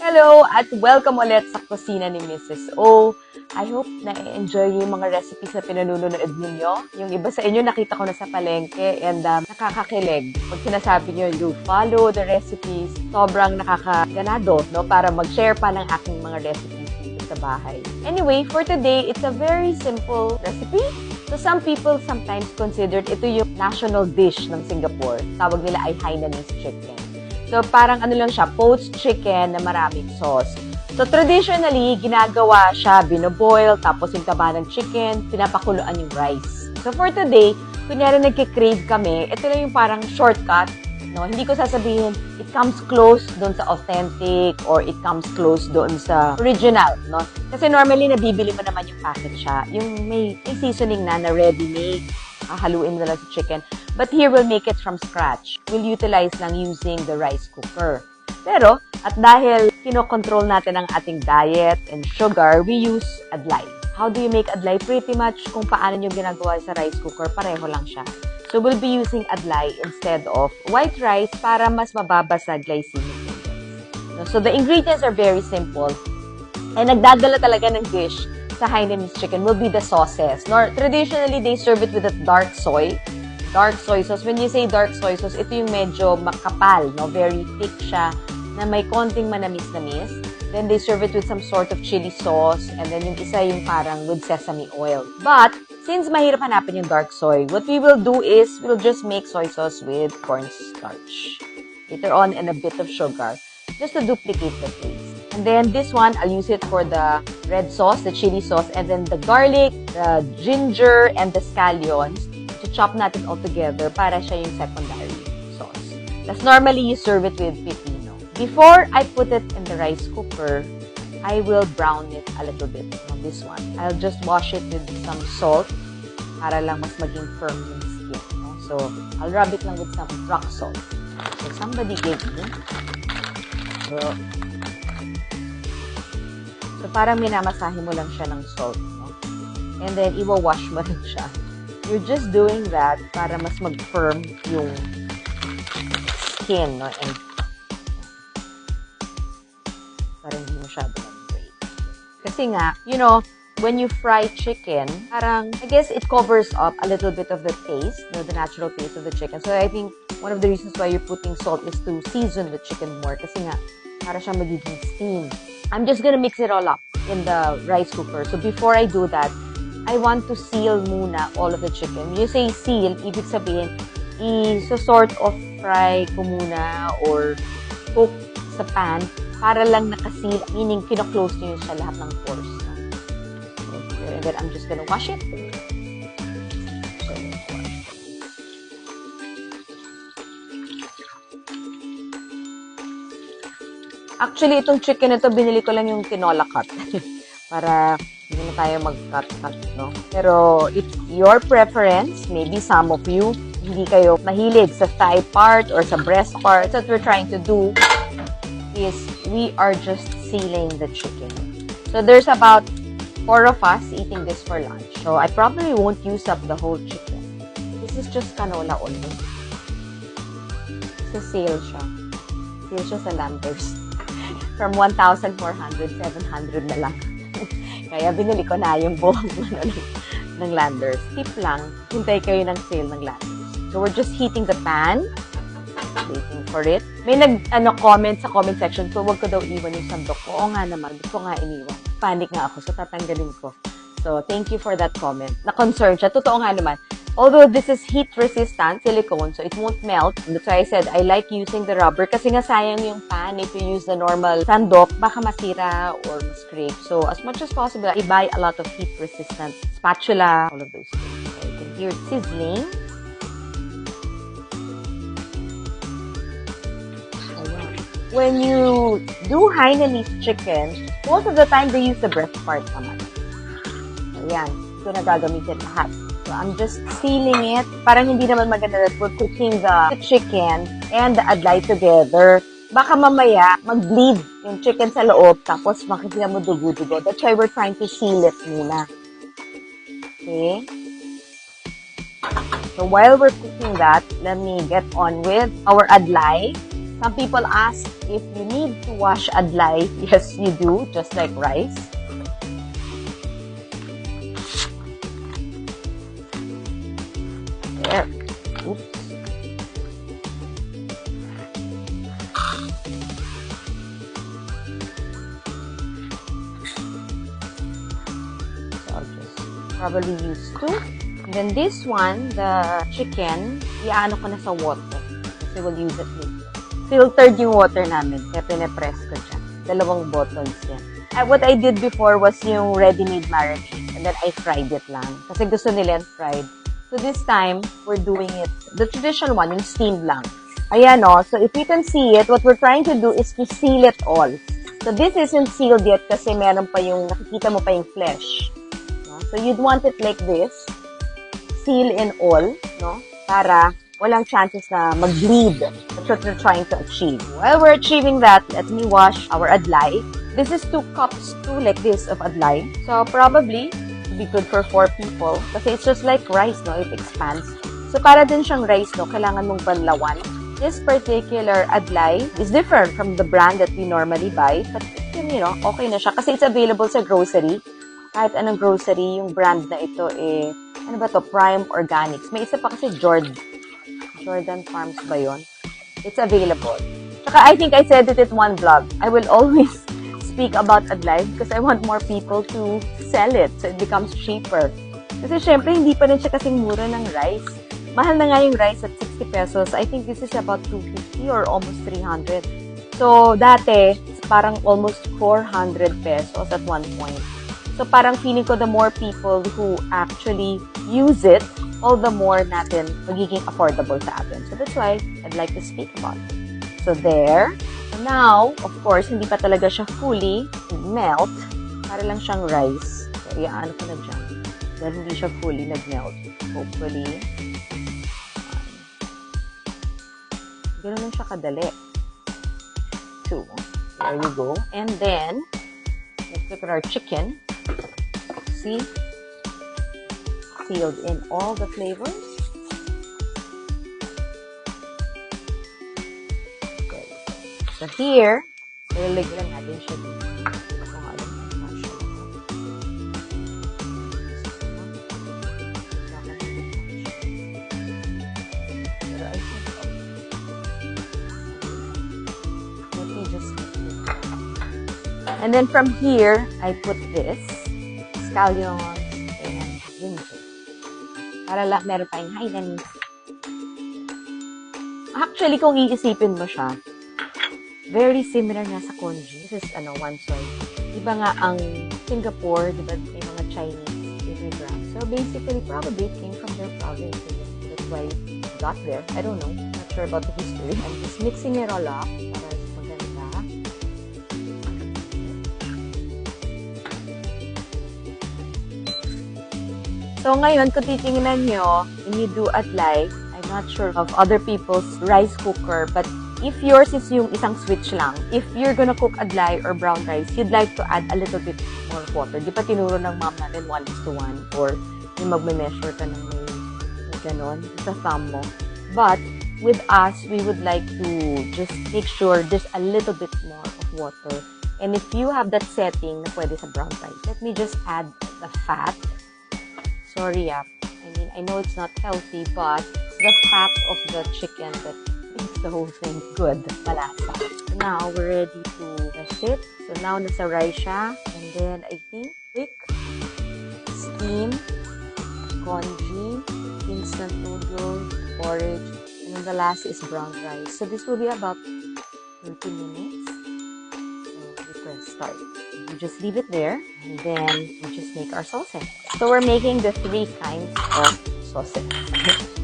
Hello at welcome ulit sa kusina ni Mrs. O. I hope na-enjoy yung mga recipes na pinanunood ninyo. Yung iba sa inyo nakita ko na sa palengke and nakakakilig. Pag sinasabi nyo, you follow the recipes, sobrang nakakaganado, no? Para mag-share pa ng aking mga recipes dito sa bahay. Anyway, for today, it's a very simple recipe. So some people sometimes considered ito yung national dish ng Singapore. Tawag nila ay Hainanese chicken. So, parang ano lang siya, poached chicken na maraming sauce. So, traditionally, ginagawa siya, binoboil, tapos yung taba ng chicken, pinapakuluan yung rice. So, for today, kunyari nagkikrave kami, ito lang yung parang shortcut, no? Hindi ko sasabihin, it comes close doon sa authentic or it comes close doon sa original, no? Kasi normally, nabibili mo naman yung packet siya, yung may seasoning na ready-made, haluin mo na lang sa chicken. But here, we'll make it from scratch. We'll utilize lang using the rice cooker. Pero, at dahil kinokontrol natin ang ating diet and sugar, we use adlay. How do you make adlay? Pretty much kung paano nyo ginagawa sa rice cooker, pareho lang siya. So, we'll be using adlay instead of white rice para mas mababa sa glycemic index. So, the ingredients are very simple. And nagdadala talaga ng dish sa Hainanese chicken will be the sauces. Traditionally, they serve it with a dark soy sauce. When you say dark soy sauce, ito yung medyo makapal, no? Very thick siya, na may konting manamis-namis. Then they serve it with some sort of chili sauce, and then yung isa yung parang with sesame oil. But, since mahirap hanapin yung dark soy, what we will do is, we'll just make soy sauce with cornstarch. Later on, and a bit of sugar, just to duplicate the taste. And then this one, I'll use it for the red sauce, the chili sauce, and then the garlic, the ginger, and the scallions. To chop natin all together para siya yung secondary sauce. That's normally you serve it with pipino. Before I put it in the rice cooker, I will brown it a little bit on this one. I'll just wash it with some salt para lang mas maging firm yung skin. No? So, I'll rub it lang with some rock salt. So, somebody gave me. So, parang minamasahe mo lang siya ng salt. No? And then, iwa-wash mo rin siya. You're just doing that para mas mag-firm yung skin, no? And para hindi masyado mag-break. Kasi nga, you know, when you fry chicken, parang, I guess it covers up a little bit of the taste, no? The natural taste of the chicken. So I think one of the reasons why you're putting salt is to season the chicken more. Kasi nga, para siya magiging steam. I'm just gonna mix it all up in the rice cooker. So before I do that, I want to seal muna all of the chicken. When you say seal, ibig sabihin, sort of fry ko muna or cook sa pan para lang nakaseal, meaning kino-close nyo sa lahat ng pores. And then I'm just gonna wash it. Actually, itong chicken ito, binili ko lang yung tinola cut. Para hindi na tayo mag-cut-cut, no? Pero it's your preference. Maybe some of you, hindi kayo mahilig sa thigh part or sa breast part. So what we're trying to do is we are just sealing the chicken. So there's about 4 of us eating this for lunch. So I probably won't use up the whole chicken. This is just canola only. So sale siya. Sale siya sa Landers. From 1,400, 700 na lang. Kaya binili ko na yung buong ng Landers. Tip lang, hintay kayo ng sale ng Landers. So we're just heating the pan. Waiting for it. May comment sa comment section ko, huwag ko daw iwan yung sandok ko. Oo nga naman, gusto ko nga iniwan. Panic nga ako, so tatanggalin ko. So thank you for that comment. Na-concern siya. Totoo nga naman. Although this is heat-resistant silicone, so it won't melt. That's why I said I like using the rubber kasi nga sayang yung pan. If you use the normal sandok, baka masira or scrape. So as much as possible, I buy a lot of heat-resistant spatula, all of those things. So you can hear it sizzling. When you do Hainanese chicken, most of the time they use the breast part naman. Ayan, ito na gagamitin lahat. So, I'm just sealing it. Parang hindi naman maganda that we're cooking the chicken and the adlay together. Baka mamaya, mag-bleed yung chicken sa loob, tapos makikita mo dugo-dugo. That's why we're trying to seal it muna. Okay? So, while we're cooking that, let me get on with our adlay. Some people ask if you need to wash adlay. Yes, you do, just like rice. There. Oops. So I'll just probably use 2. And then this one, the chicken, iaano ko na sa water. Kasi we'll use it later. Filtered yung water namin. Kaya pinapress ko dyan. 2 bottles yan. What I did before was yung ready-made marinade. And then I fried it lang. Kasi gusto nila fried. So this time, we're doing it, the traditional one, yung steamed lang. Ayan o. So if you can see it, what we're trying to do is to seal it all. So this isn't sealed yet kasi meron pa yung, nakikita mo pa yung flesh. No? So you'd want it like this. Seal in all, no? Para walang chances na mag-bleed. That's what we're trying to achieve. While we're achieving that, let me wash our adlay. This is 2 cups too, like this, of adlay. So probably, it'd be good for 4 people. Kasi it's just like rice, no? It expands. So para din siyang rice, no? Kailangan mong banlawan. This particular adlay is different from the brand that we normally buy. But, you know, okay na siya. Kasi it's available sa grocery. Kahit anong grocery, yung brand na ito ano ba to? Prime Organics. May isa pa kasi Jordan Farms ba yun? It's available. Saka I think I said it in one vlog. I will always speak about adlay because I want more people to sell it so it becomes cheaper. Kasi syempre, hindi pa rin siya kasing mura ng rice. Mahal na nga yung rice at 60 pesos. I think this is about 250 or almost 300. So, dati, it's parang almost 400 pesos at one point. So, parang feeling ko the more people who actually use it, all the more natin magiging affordable sa atin. So, that's why I'd like to speak about it. So, there. So, now, of course, hindi pa talaga siya fully melt. Para lang siyang rice. So, iaano ko na dyan. Dahil hindi siya fully nag-melt. Hopefully. Ganun lang siya kadali. 2. There we go. And then, let's look at our chicken. See? Sealed in all the flavors. Okay. So here, ilalagay lang natin siya dito. And then from here, I put this, scallions, and ginger. Para lang meron tayong Hainanese. Actually, kung iisipin mo siya, very similar nga sa congee. This is, one soy. Iba nga ang Singapore, diba, may mga Chinese immigrants. So basically, probably it came from their province. That's why it got there. I don't know. Not sure about the history. I'm just mixing it all up. So, ngayon, kung titingnan nyo, when you do adlay, I'm not sure of other people's rice cooker, but if yours is yung isang switch lang, if you're gonna cook adlay or brown rice, you'd like to add a little bit more water. Di pa tinuro ng mom natin 1:1 or yung magme-measure ka ng may ganon sa thumb mo. But, with us, we would like to just make sure there's a little bit more of water. And if you have that setting na pwede sa brown rice, let me just add the fat. Sorry, I mean, I know it's not healthy, but the fat of the chicken that makes the whole thing good, malasa. So now, we're ready to test it. So now, nasa rice siya. And then, I think, quick, steam, congee, instant noodles, porridge, and then the last is brown rice. So this will be about 30 minutes. So, we press start. We just leave it there, and then we just make our sauces. So we're making the 3 kinds of sauces.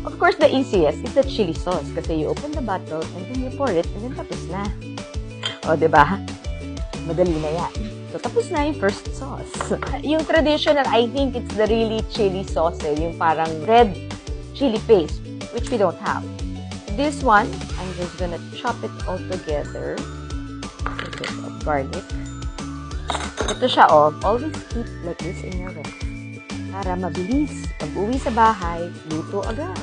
Of course, the easiest is the chili sauce kasi you open the bottle and then you pour it and then tapos na. O, diba? Madali na yan. So, tapos na yung first sauce. Yung traditional, I think it's the really chili sauce, yung parang red chili paste, which we don't have. This one, I'm just gonna chop it all together. A bit of garlic. Ito siya, always keep like this in your ref. Para mabilis. Pag uwi sa bahay, luto agad.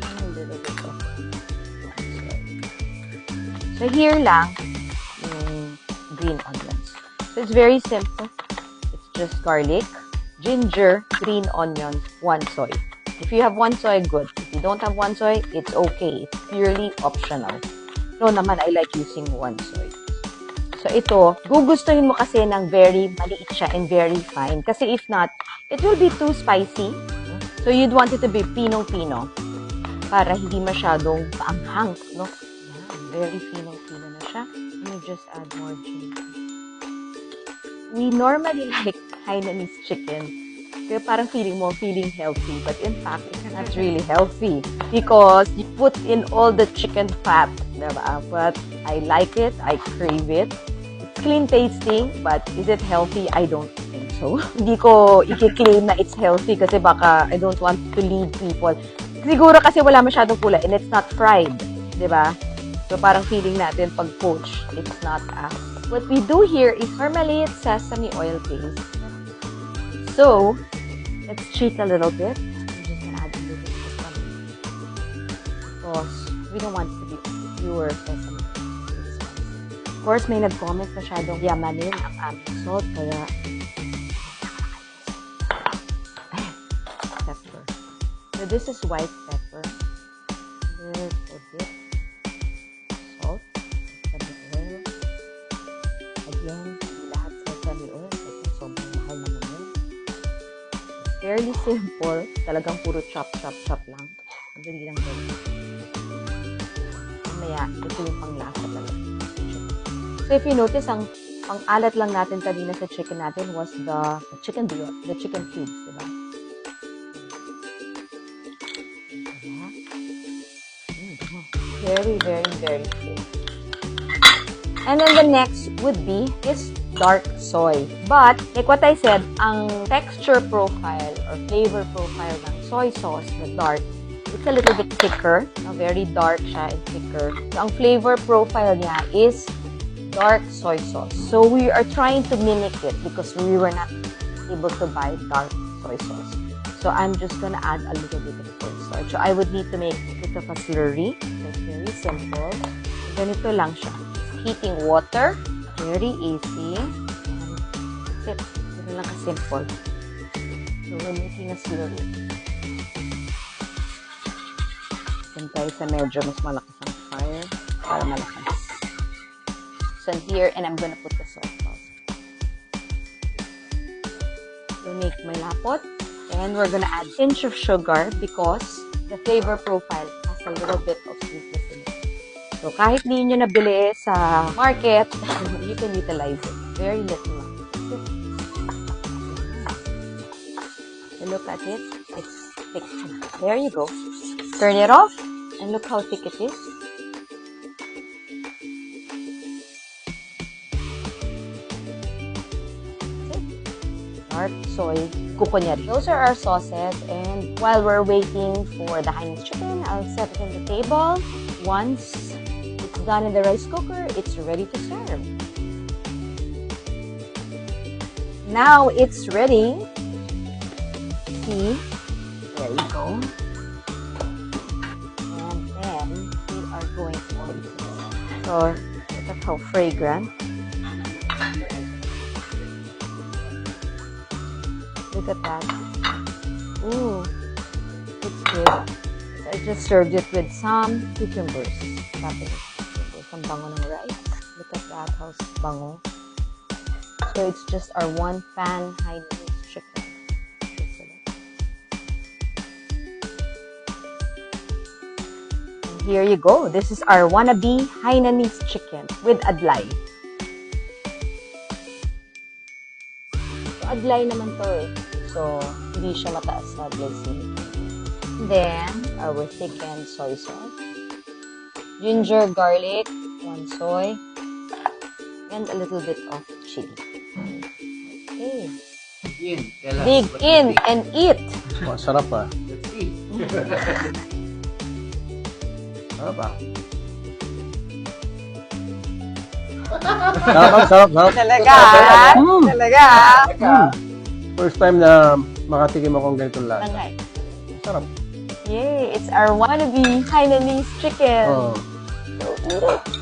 A little bit So, here lang yung green onions. So, it's very simple. It's just garlic, ginger, green onions, 1 soy. If you have 1 soy, good. If you don't have 1 soy, it's okay. It's purely optional. No naman, I like using 1 soy. So, ito, gugustuhin mo kasi ng very maliit siya and very fine. Kasi if not, it will be too spicy. So, you'd want it to be pinong-pino para hindi masyadong paanghang, no? Very pinong-pino na siya. Let me just add more ginger. We normally like Hainanese chicken. Kaya parang feeling healthy. But in fact, it's not really healthy because you put in all the chicken fat, diba? But I like it. I crave it. It's clean tasting, but is it healthy? I don't think so. Hindi ko i-claim na it's healthy kasi baka I don't want to lead people. Siguro kasi wala masyadong kulay and it's not fried, diba? So parang feeling natin pag poached, it's not as. What we do here is normally it's sesame oil paste. So, let's cheat a little bit. I'm just gonna add a little bit of sesame. Because we don't want it to be pure sesame. Of course, may nag-comment masyadong yamanin ang aming salt, kaya pepper. So, this is white pepper. Little bit. Salt. Sesame oil. Again, lahat sesame oil kasi sobrang mahal naman yun. Fairly simple. Talagang puro chop lang. Madali lang gawin. Mamaya, ito yung panglasa talaga. So, if you notice, ang pang-alat lang natin kanina sa chicken natin was the chicken bouillon, the chicken cubes, diba? Very, very, very good. And then the next would be is dark soy. But, like what I said, ang texture profile or flavor profile ng soy sauce na dark, it's a little bit thicker. Very dark siya and thicker. So, ang flavor profile niya is dark soy sauce. So, we are trying to mimic it because we were not able to buy dark soy sauce. So, I'm just gonna add a little bit of cornstarch. So, I would need to make a bit of a slurry. So, it's very simple. So, ganito lang siya. Heating water. Very easy. And that's it. Ganito lang ka-simple. So, we're making a slurry. Then tayo sa medyo mas malakas ang fire para malakas. So, here, and I'm gonna put the soy sauce. So, make my lapot. And we're gonna add a pinch of sugar because the flavor profile has a little bit of sweetness in it. So, kahit di nyo nabili sa market, you can utilize it. Very little lang. So, look at it. It's thick. There you go. Turn it off. And look how thick it is. Dark soy kukunyari. Those are our sauces, and while we're waiting for the Hainanese chicken, I'll set it on the table. Once it's done in the rice cooker, it's ready to serve. Now it's ready. See, there you go. And then we are going to put it. So look at how fragrant. Look at that. Ooh, it's good. So I just served it with some cucumbers. Topping it. Some bango ng rice. Look at that, how bango. So it's just our one-pan Hainanese chicken. And here you go. This is our wannabe Hainanese chicken with adlay. Adlay naman to eh. So, hindi siya mataas na glycemic. Then, our thickened soy sauce. Ginger, garlic, 1 soy, and a little bit of chili. Okay. Dig in and eat. Oh, sarap ah. Sarap ah. Sarap. Talaga? Talaga? First time na makatikim akong ganitong lasa. Langay. Sarap. Yay! It's our wannabe Hainanese chicken. Oh. So, eat it.